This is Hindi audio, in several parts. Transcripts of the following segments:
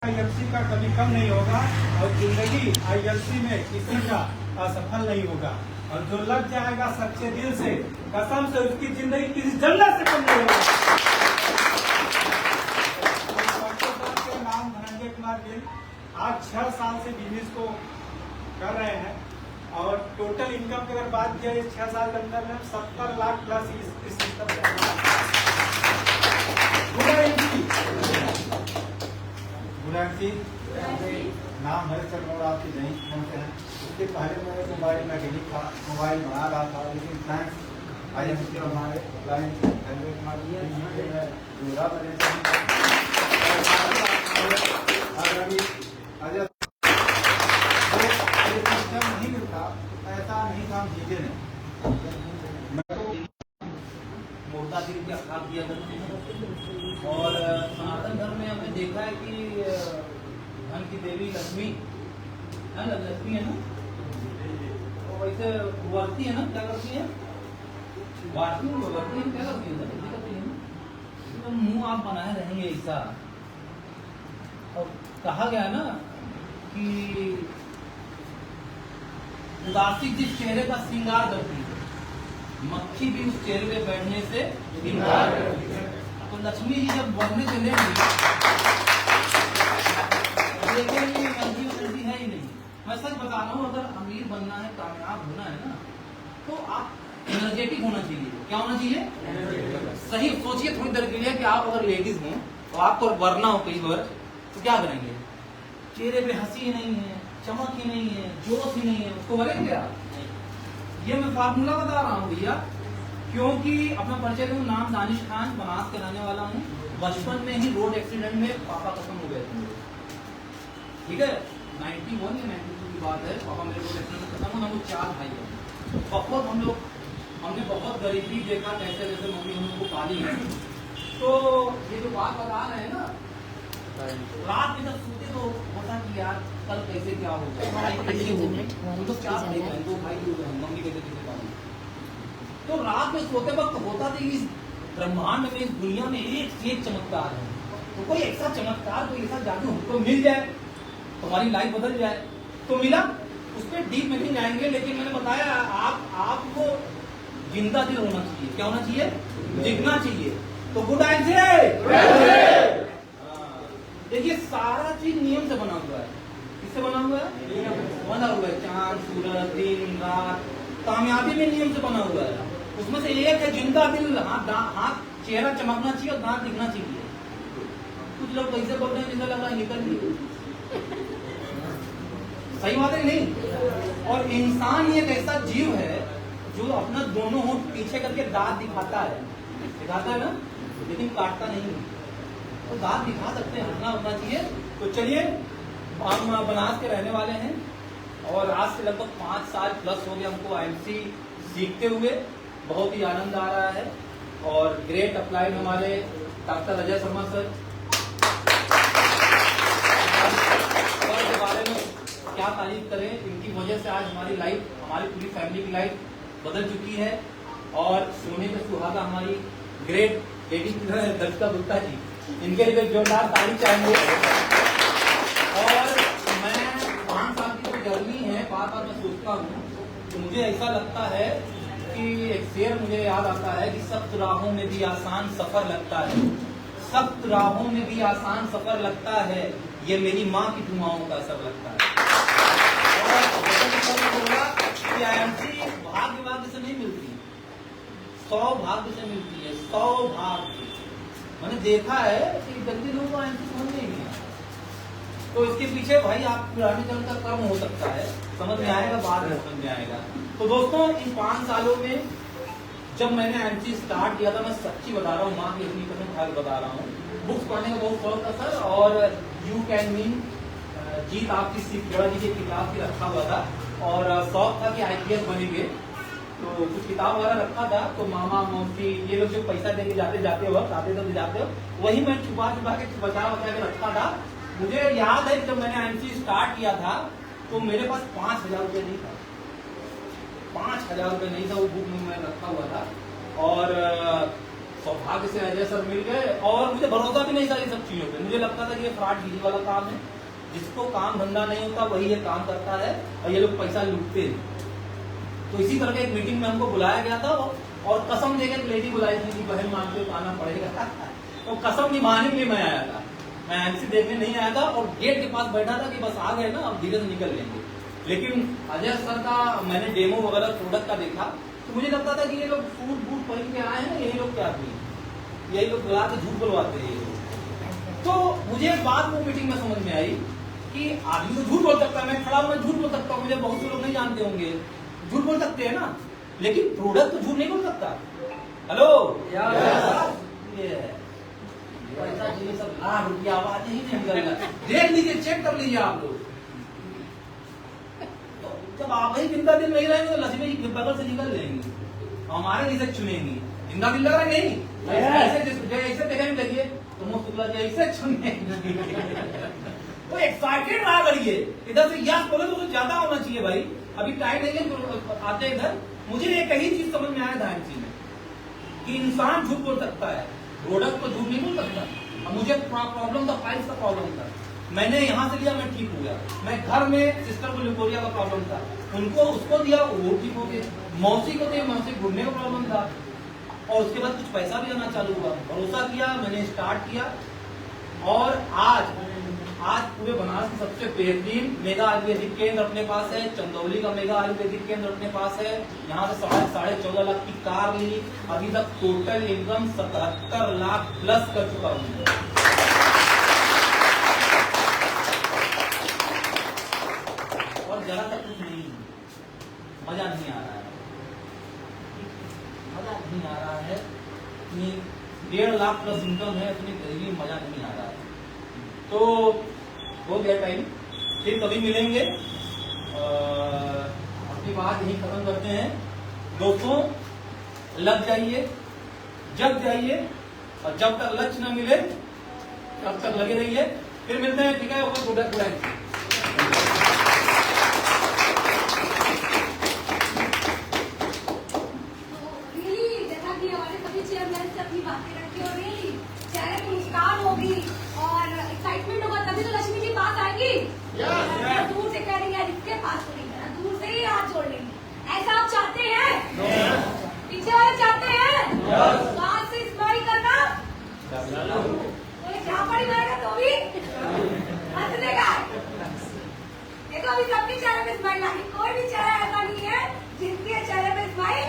आईएफसी का कभी कम नहीं होगा और जिंदगी आईएफसी में किसी का असफल नहीं होगा। और जो लग जाएगा सच्चे दिल से, कसम से उसकी जिंदगी किसी जन्नत से कम नहीं होगा। के नाम धनंजय कुमार गिल आज 6 साल से बिजनेस को कर रहे हैं और टोटल इनकम की अगर बात किया 6 साल के अंदर में 70 लाख प्लस इस सिस्टम नाम हरिचंद मोड़ आपकी नहीं सुनते हैं। उसके पहले मैं मोबाइल मैकेनिक था, मोबाइल बना रहा था, लेकिन थैंक्स आज हम हमारे क्लाइंट नहीं मिलता ऐसा नहीं था, हम जीते नहीं। मोटा दिल के अखात दिया करते हैं और सनातन धर्म में हमने देखा है कि धन की देवी लक्ष्मी है ना, लक्ष्मी है ना, और वैसे वर्ती है ना, क्या करती है वर्ती है, क्या करती है तो मुंह आप बनाए रहेंगे ऐसा। और कहा गया ना कि उदासी जिस चेहरे का श्रृंगार करती है, मक्खी भी उस चेहरे पे बैठने से इनकार करती है। तो लक्ष्मी जी जब बढ़ने चलेंगी, लेकिन एनर्जी है ही नहीं। मैं सच बता रहा हूँ, अगर अमीर बनना है, कामयाब होना है ना, तो आप एनर्जेटिक होना चाहिए। क्या होना चाहिए? सही सोचिए थोड़ी देर के लिए कि आप अगर लेडीज हो तो आपको वरना हो कई बार, तो क्या करेंगे? चेहरे पे हंसी नहीं है, चमक ही नहीं है, जोश ही नहीं है, उसको भरेंगे आप? ये मैं फार्मूला बता रहा हूँ भैया, क्योंकि अपना परिचय दूं, नाम दानिश खान, बनास के रहने वाला हूँ। बचपन में ही रोड एक्सीडेंट में पापा खत्म हो गए थे, ठीक है, 91 या 92 की बात है। पापा मेरे रोड एक्सीडेंट में खत्म हुए। हम लोग 4 भाई हैं। बहुत हमने बहुत गरीबी देखा, कैसे कैसे मम्मी हम लोग को पाली है। तो ये जो बात बता रहे हैं ना, रात में जब सोते तो होता कि यार कल कैसे क्या होगा, तो 4 भाई बहन, 2 भाई 2 बहन, मम्मी कैसे पाली। तो रात में सोते वक्त होता था इस ब्रह्मांड में, इस दुनिया में एक से एक चमत्कार है। तो कोई ऐसा चमत्कार, कोई ऐसा जादू हमको मिल जाए, तुम्हारी लाइफ बदल जाए। तो मिला, उस पर डीप में नहीं जाएंगे, लेकिन मैंने बताया आपको जिंदा दिल होना चाहिए। क्या होना चाहिए? दिखना चाहिए। तो गुड आइडिया। देखिए सारा चीज नियम से बना हुआ है। किससे बना हुआ है? बना हुआ है चांद, सूरज, दिन, रात, कामयाबी में नियम से बना हुआ है। उसमें से एक है जिंदा दिल। हाथ चेहरा चमकना चाहिए और दांत दिखना चाहिए। कुछ लोग कैसे बोल रहे हैं, जैसा लग रहा है निकल गई। सही बात है नहीं? और इंसान एक ऐसा जीव है जो अपना दोनों होंठ पीछे करके दांत दिखाता है ना, लेकिन काटता नहीं। तो दांत दिखा सकते हैं, हंसना होना चाहिए। तो चलिए, हम बनास के रहने वाले हैं और आज से लगभग 5 साल प्लस हो गया हमको आईएमसी सीखते हुए। बहुत ही आनंद आ रहा है और ग्रेट अप्लाइड हमारे डॉक्टर अजय शर्मा सर के बारे में क्या तारीफ करें। इनकी वजह से आज हमारी लाइफ, हमारी पूरी फैमिली की लाइफ बदल चुकी है। और सोने में सुहागा हमारी ग्रेट लेडी दर्शिका गुप्ता जी, इनके लिए जोरदार तारीफ चाहेंगे। और मैं 5 साल की जो जर्नी है, बार बार मैं सोचता हूँ तो मुझे ऐसा लगता है कि एक शेर मुझे याद आता है कि सख्त राहों में भी आसान सफर लगता है, सख्त राहों में भी आसान सफर लगता है, ये मेरी माँ की दुआओं का असर लगता है। और आईएमसी भाग्य से नहीं मिलती, सौभाग्य से मिलती है। सौभाग्य मैंने देखा है कि जल्दी लोगों को आईएमसी समझ नहीं है। तो इसके पीछे भाई आप पुराने जन्म का कर्म हो सकता है, समझ में आएगा, बाद में समझ में आएगा। तो दोस्तों, इन 5 सालों में जब मैंने आईएमसी स्टार्ट किया था, मैं सच्ची बता रहा हूँ, माँ की इतनी कसम खा के बता रहा हूँ, बुक्स पढ़ने का बहुत शौक था सर। और यू कैन मीन जीत आपकी सिद्धरा जी की किताब की रखा हुआ था और शौक था कि आईपीएस बनेंगे। तो कुछ किताब वगैरह रखा था। तो मामा मौसी ये लोग जो पैसा देके जाते वक्त आते हो, वही मैं छुपा के बचा के रखा था। मुझे याद है कि जब मैंने आईएमसी स्टार्ट किया था तो मेरे पास 5,000 रुपये नहीं था, 5,000 रुपये नहीं था। वो बुक में मैं रखा हुआ था और सौभाग्य से अजय सर मिल गए और मुझे भरोसा भी नहीं था ये सब चीजों पे। मुझे लगता था कि ये फ्रॉड डीलिंग वाला काम है, जिसको काम धंधा नहीं होता वही ये काम करता है और ये लोग पैसा लूटते हैं। तो इसी तरह के एक मीटिंग में हमको बुलाया गया था और कसम देके एक लेडी बुलाई थी कि बहन मानते हो आना पड़ेगा। तो कसम निभाने के लिए मैं आया था, मैं एमसी देखने नहीं आया था और गेट के पास बैठा था कि बस आ गए ना अब धीरे से निकल लेंगे। लेकिन अजय सर का मैंने डेमो वगैरह प्रोडक्ट का देखा तो मुझे लगता था कि ये लोग सूट बूट पहन के आए हैं ना, यही लोग क्या आदमी, यही लोग बुला के झूठ बुलवाते हैं ये लोग। तो मुझे एक बात वो मीटिंग में समझ में आई कि आदमी तो झूठ बोल सकता है, मैं खड़ा हूं मैं झूठ बोल सकता हूँ, मुझे बहुत से लोग नहीं जानते होंगे, झूठ बोल सकते हैं ना, लेकिन प्रोडक्ट तो झूठ नहीं बोल सकता। हेलो पैसा चाहिए सब लाख रुपया, आवाज ही नहीं निकल रहा। देख लीजिए, चेक कर लीजिए आप लोग। तो जब आप ही जिंदा दिल नहीं रहेंगे तो लक्ष्मी जी बगल से निकल लेंगे, हमारे लिए चुनेंगे। जिंदा दिल लग रहा है नहीं, ऐसे देखने में लगिए तो मुफ्त शुक्ला जी ऐसे चुने। तो एक्साइटेड रहा करिए, इधर से यस बोले तो ज्यादा होना चाहिए भाई। अभी टाइम नहीं है तो आते इधर। मुझे एक ही चीज समझ में आया था एमसी में कि इंसान झूठ बोल सकता है, प्रोडक्ट को झूठ नहीं बोल सकता। अब मुझे प्रॉब्लम था, फाइल्स का प्रॉब्लम था, मैंने यहाँ से लिया, मैं ठीक हो गया। मैं घर में सिस्टर को ल्यूकोरिया का प्रॉब्लम था, उनको उसको दिया, वो ठीक हो गए। मौसी को दिया, मौसी घुटने का प्रॉब्लम था और उसके बाद कुछ पैसा भी आना चालू हुआ। भरोसा किया, मैंने स्टार्ट किया और आज पूरे बनारस की सबसे बेहतरीन मेगा आयुर्वेदिक केंद्र अपने पास है। चंदौली का मेगा आयुर्वेदिक केंद्र अपने पास है। यहाँ से 14.5 लाख की कार ली, अभी तक टोटल इनकम 77 लाख प्लस कर चुका हूँ। और जरा तक कुछ नहीं, मजा नहीं आ रहा है, मजा नहीं आ रहा है। 1.5 लाख प्लस इनकम है, इतनी गरीबी मजा नहीं आ रहा है। तो हो गया टाइम, फिर कभी मिलेंगे। अपनी बात यही खत्म करते हैं। दोस्तों लग जाइए, जग जाइए और जब तक लक्ष्य न मिले तब तक लगे रहिए। फिर मिलते हैं, ठीक है? Okay, good night. दूर से कह रही है, इसके पास तो नहीं करना, दूर से ही हाथ जोड़ लेंगे। ऐसा आप चाहते हैं? पीछे वाले चाहते हैं? तो आज से स्माइल करना, तो झापड़ी मारेगा तो भी हंसने का। देखो अभी सबके चेहरे पे स्माइल आ गई, कोई भी चेहरा ऐसा नहीं है जिसके चेहरे पे स्माइल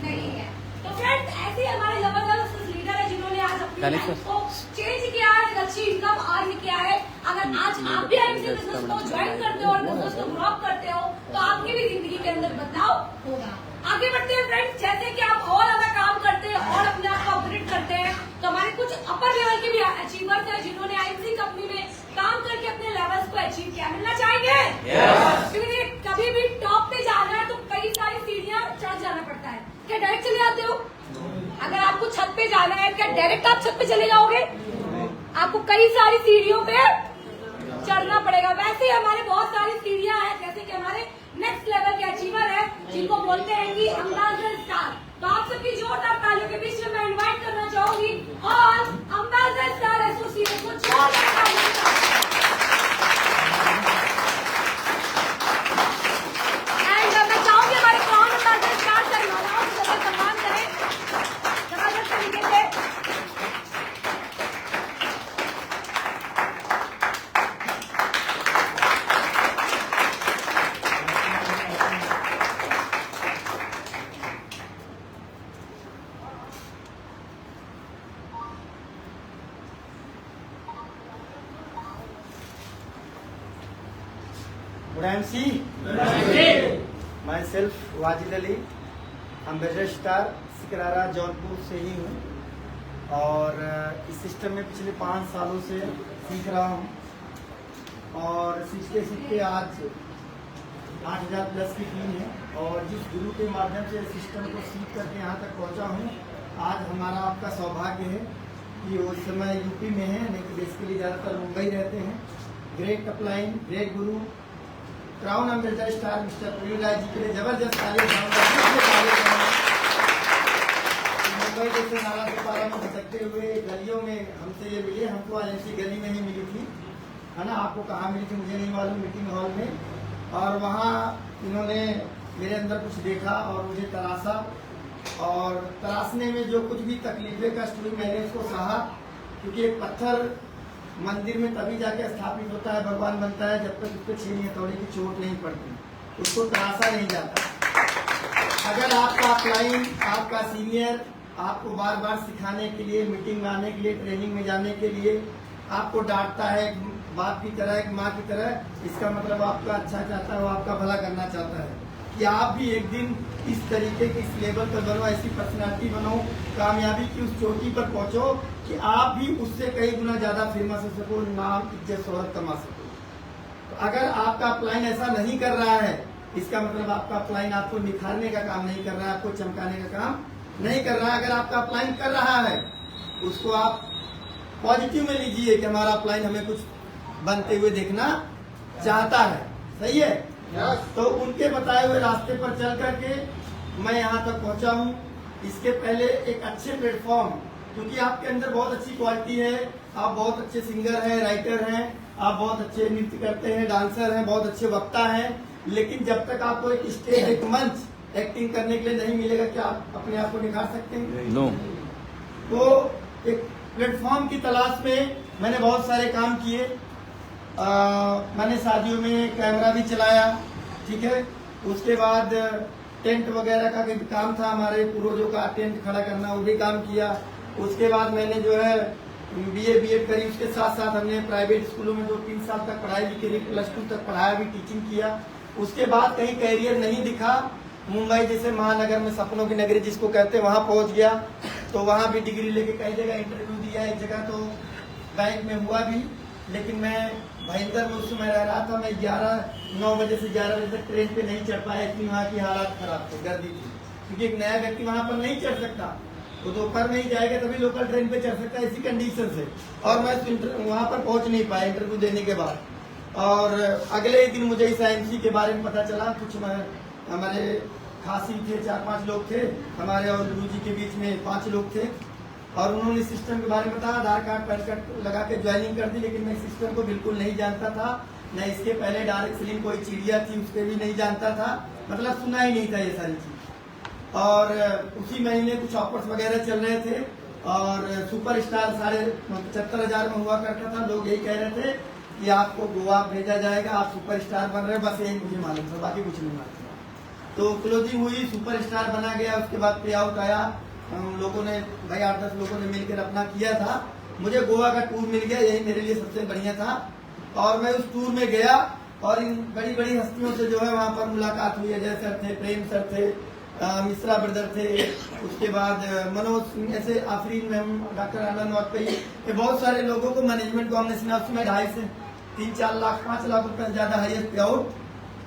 नहीं है। तो फ्रेंड्स ऐसे हमारे जबरदस्त लीडर है जिन्होंने आज अपनी लाइफ को चेंज किया है, अच्छी इनकम अर्न किया है। अगर आज आप भी एमसी बिजनेस को ज्वाइन करते हो और बिजनेस को ग्रो अप करते हो तो आपकी भी जिंदगी के अंदर बदलाव होगा। आगे बढ़ते हैं फ्रेंड्स, जैसे कि आप और ज्यादा काम करते हैं और अपने आप को अपग्रेड करते हैं तो हमारे कुछ अपर लेवल के भी अचीवर्स है जिन्होंने आईएमसी कंपनी में काम करके अपने लेवल्स को अचीव किया। मिलना चाहेंगे? क्योंकि कभी भी टॉप पे जाना है तो कई सारी सीढ़ियां चढ़ जाना पड़ता है। क्या डायरेक्ट चले आते हो? अगर आपको छत पे जाना है क्या डायरेक्ट आप छत पे चले जाओगे? आपको कई सारी सीढ़ियों पे चढ़ना पड़ेगा। वैसे हमारे बहुत सारी सीढ़ियां हैं, जैसे कि हमारे नेक्स्ट लेवल के अचीवर है जिनको बोलते हैं कि अम्बेसडर स्टार। तो आप सबकी जोरदार तालियों के बीच में मैं इनवाइट करना चाहूंगी और अम्बेसडर स्टार एसोसिएशन को जोरदार Good MC. Myself Wajid Ali, ambassador star Sikrara Jaunpur से ही हूँ और इस सिस्टम में पिछले 5 सालों से सीख रहा हूँ और सीखते सीखते आज 8000 प्लस की टीम है और जिस गुरु के माध्यम से सिस्टम को सीख करके यहाँ तक पहुँचा हूँ, आज हमारा आपका सौभाग्य है कि वो इस समय यूपी में है, लेकिन बेसिकली ज़्यादातर मुंबई रहते हैं। Great upline, great guru, crown ambassador star mister Praveen Rai ji के लिए जबरदस्त तालियां। मुंबई जैसे नाला सुपारा में भटकते हुए गलियों में हमसे ये मिले। हमको आईएमसी गली में ही मिली थी, है ना। आपको कहाँ मिली थी मुझे नहीं मालूम, मीटिंग हॉल में। और वहाँ इन्होंने मेरे अंदर कुछ देखा और मुझे तराशा, और तराशने में जो कुछ भी तकलीफें कष्ट हुई मैंने उसको सहा, क्योंकि एक पत्थर मंदिर में तभी जाके स्थापित होता है, भगवान बनता है, जब तक उसको 6 हथौड़े की चोट नहीं पड़ती, उसको तराशा नहीं जाता। अगर आपका अपलाइन, आपका सीनियर आपको बार बार सिखाने के लिए, मीटिंग में आने के लिए, ट्रेनिंग में जाने के लिए आपको डांटता है एक बाप की तरह, एक माँ की तरह, इसका मतलब आपका अच्छा चाहता है, वो आपका भला करना चाहता है कि आप भी एक दिन इस तरीके के, इस लेवल पर बनो, ऐसी पर्सनालिटी बनो, कामयाबी की उस चोटी पर पहुंचो कि आप भी उससे कई गुना ज्यादा फेमस हो सको, नाम इज्जत शोहरत कमा सको। तो अगर आपका अपलाइन ऐसा नहीं कर रहा है, इसका मतलब आपका अपलाइन आपको निखारने का काम नहीं कर रहा है, आपको चमकाने का काम नहीं कर रहा है। अगर आपका अपलाइन कर रहा है, उसको आप पॉजिटिव में लीजिए कि हमारा अपलाइन हमें कुछ बनते हुए देखना चाहता है, सही है। तो उनके बताए हुए रास्ते पर चल करके मैं यहाँ तक पहुँचा हूँ। इसके पहले एक अच्छे प्लेटफॉर्म, क्योंकि आपके अंदर बहुत अच्छी क्वालिटी है, आप बहुत अच्छे सिंगर हैं, राइटर हैं, आप बहुत अच्छे नृत्य करते हैं, डांसर हैं, बहुत अच्छे वक्ता हैं, लेकिन जब तक आपको एक स्टेज, एक मंच एक्टिंग करने के लिए नहीं मिलेगा, क्या आप अपने आप को निखार सकते हैं? नो। तो एक प्लेटफॉर्म की तलाश में मैंने बहुत सारे काम किए। मैंने शादियों में कैमरा भी चलाया, ठीक है। उसके बाद टेंट वगैरह का भी काम था, हमारे पूर्वजों का टेंट खड़ा करना, वो भी काम किया। उसके बाद मैंने जो है बीए बीएड करी, उसके साथ साथ हमने प्राइवेट स्कूलों में 2-3 साल तक पढ़ाई भी करी, +2 तक पढ़ाया भी, टीचिंग किया। उसके बाद कहीं कैरियर नहीं दिखा, मुंबई जैसे महानगर में, सपनों की नगरी जिसको कहते हैं, वहाँ पहुँच गया। तो वहाँ भी डिग्री लेके कई जगह इंटरव्यू दिया, एक जगह तो बैंक में हुआ भी, लेकिन मैं भयंकर में उस समय रह रहा था। मैं 9 बजे से 11 बजे तक ट्रेन पे नहीं चढ़ पाया, इतनी वहाँ की हालात खराब थे, गर्दी थी, क्योंकि एक नया व्यक्ति वहाँ पर नहीं चढ़ सकता, तो दोपहर में ही जाएगा तभी लोकल ट्रेन पे चढ़ सकता है, इसी कंडीशन से। और मैं वहाँ पर पहुँच नहीं पाया इंटरव्यू देने के बाद। और अगले ही दिन मुझे इस IMC के बारे में पता चला। कुछ हमारे खासी थे, 4-5 लोग थे हमारे, और गुरु जी के बीच में 5 लोग थे, और उन्होंने सिस्टम के बारे में बताया। आधार कार्ड पैन कार्ड लगा के ज्वाइनिंग कर दी, लेकिन मैं सिस्टम को बिल्कुल नहीं जानता था, न इसके पहले डायरेक्ट सेलिंग कोई चिड़िया थी उसके भी नहीं जानता था, मतलब सुना ही नहीं था ये सारी चीज। और उसी महीने कुछ ऑफर्स वगैरह चल रहे थे, और सुपरस्टार 75,000 में हुआ करता था। लोग यही कह रहे थे कि आपको गोवा भेजा जाएगा, आप सुपरस्टार बन रहे हैं, बस यही मुझे मालूम था, बाकी कुछ नहीं मालूम था। तो क्लोजिंग हुई, सुपरस्टार बना गया। उसके बाद पे आउट आया, हम लोगों ने भाई 8-10 लोगों ने मिलकर अपना किया था। मुझे गोवा का टूर मिल गया, यही मेरे लिए सबसे बढ़िया था। और मैं उस टूर में गया, और इन बड़ी बड़ी हस्तियों से जो है वहाँ पर मुलाकात हुई। अजय सर थे, प्रेम सर थे, मिश्रा ब्रदर थे, उसके बाद मनोज सिंह, ऐसे आफरीन मैम, डॉक्टर आनंद वाजपेयी, ये बहुत सारे लोगों को, मैनेजमेंट को हमने सुना। उसमें 2.5 से 3-4 लाख 5 लाख रुपए से ज्यादा हाईएस्ट पे आउट